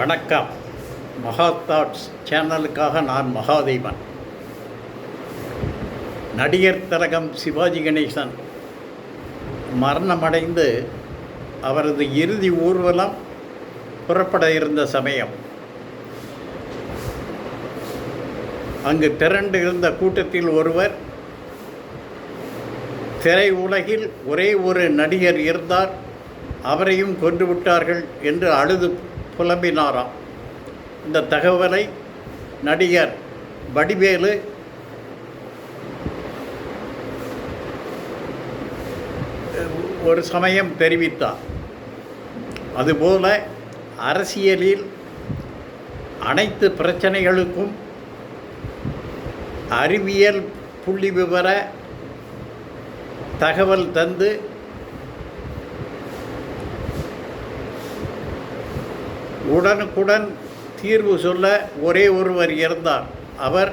வணக்கம். மகா தாட்ஸ் சேனலுக்காக நான் மகாதேவன். நடிகர் திலகம் சிவாஜி கணேசன் மரணமடைந்து அவரது இறுதி ஊர்வலம் புறப்பட இருந்த சமயம் அங்கு திரண்டு இருந்த கூட்டத்தில் ஒருவர், திரை உலகில் ஒரே ஒரு நடிகர் இருந்தார், அவரையும் கொன்று விட்டார்கள் என்று அழுது புலம்பினாராம். இந்த தகவலை நடிகர் வடிவேலு ஒரு சமயம் தெரிவித்தார். அதுபோல அரசியலில் அனைத்து பிரச்சனைகளுக்கும் அறிவியல் புள்ளி விவர தகவல் தந்து உடனுக்குடன் தீர்வு சொல்ல ஒரே ஒருவர் இருந்தார். அவர்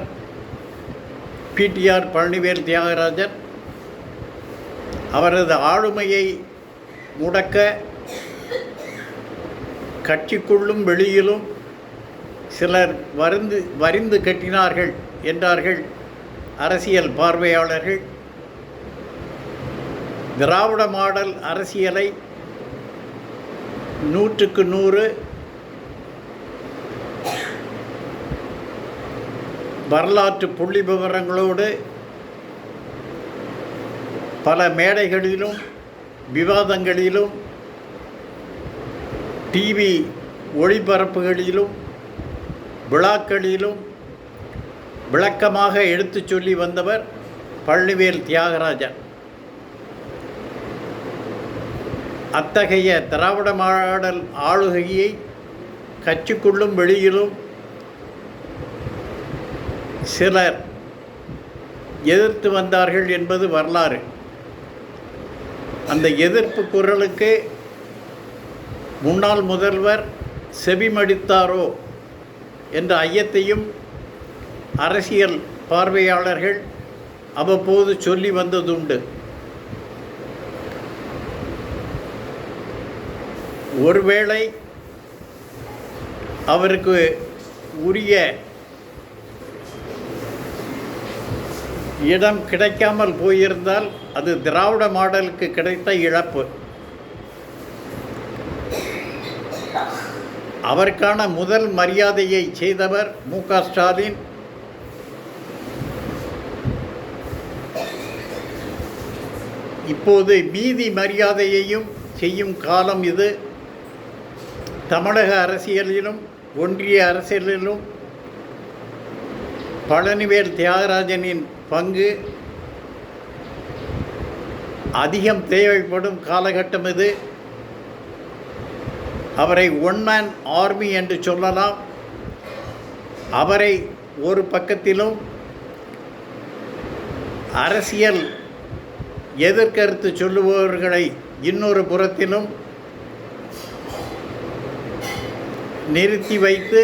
பிடிஆர் பழனிவேல் தியாகராஜன். அவரது ஆளுமையை முடக்க கட்சிக்குள்ளும் வெளியிலும் சிலர் வரிந்து கட்டினார்கள் என்றார்கள் அரசியல் பார்வையாளர்கள். திராவிட மாடல் அரசியலை 100க்கு 100 வரலாற்று புள்ளி விவரங்களோடு பல மேடைகளிலும் விவாதங்களிலும் டிவி ஒளிபரப்புகளிலும் விழாக்களிலும் விளக்கமாக எடுத்துச் சொல்லி வந்தவர் பழனிவேல் தியாகராஜன். அத்தகைய திராவிட மாடல் ஆளுகையை கட்சிக்குள்ளும் வெளியிலும் சிலர் எதிர்த்து வந்தார்கள் என்பது வரலாறு. அந்த எதிர்ப்பு குரலுக்கு முன்னாள் முதல்வர் செவிமடித்தாரோ என்ற ஐயத்தையும் அரசியல் பார்வையாளர்கள் அவ்வப்போது சொல்லி வந்ததுண்டு. ஒருவேளை அவருக்கு உரிய இடம் கிடைக்காமல் போயிருந்தால் அது திராவிட மாடலுக்கு கிடைத்த இழப்பு. அவருக்கான முதல் மரியாதையை செய்தவர் மு.க. ஸ்டாலின். இப்போது மீதி மரியாதையையும் செய்யும் காலம் இது. தமிழக அரசியலிலும் ஒன்றிய அரசியலிலும் பழனிவேல் தியாகராஜனின் பங்கு அதிகம் தேவைப்படும் காலகட்டம் இது. அவரை ஒன் மேன் ஆர்மி என்று சொல்லலாம். அவரை ஒரு பக்கத்திலும் அரசியல் எதிர்கருத்து சொல்லுபவர்களை இன்னொரு புறத்திலும் நிறுத்தி வைத்து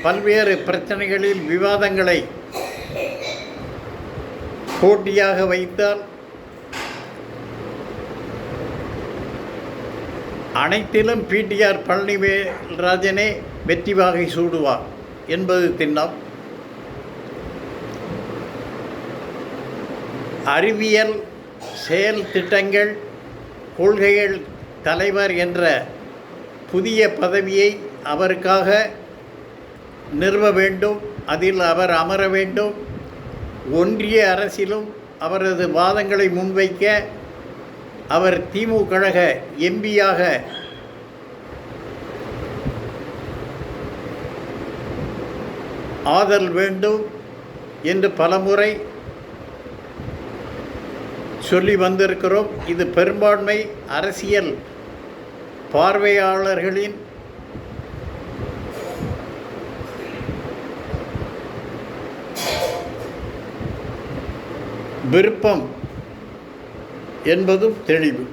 பல்வேறு பிரச்சனைகளில் விவாதங்களை போட்டியாக வைத்தால் அனைத்திலும் பிடிஆர் பழனிவேல்ராஜனே வெற்றி வாகை சூடுவார் என்பது திண்ணம். அறிவியல் செயல் திட்டங்கள் கொள்கைகள் தலைவர் என்ற புதிய பதவியை அவருக்காக நிறுவ வேண்டும். அதில் அவர் அமர வேண்டும். ஒன்றிய அரசிலும் அவரது வாதங்களை முன்வைக்க அவர் திமுக கழக எம்பியாக ஆதல் வேண்டும் என்று பலமுறை சொல்லி வந்திருக்கிறோம். இது பெரும்பான்மை அரசியல் பார்வையாளர்களின் விருப்பம் என்பதும் தெளிவு.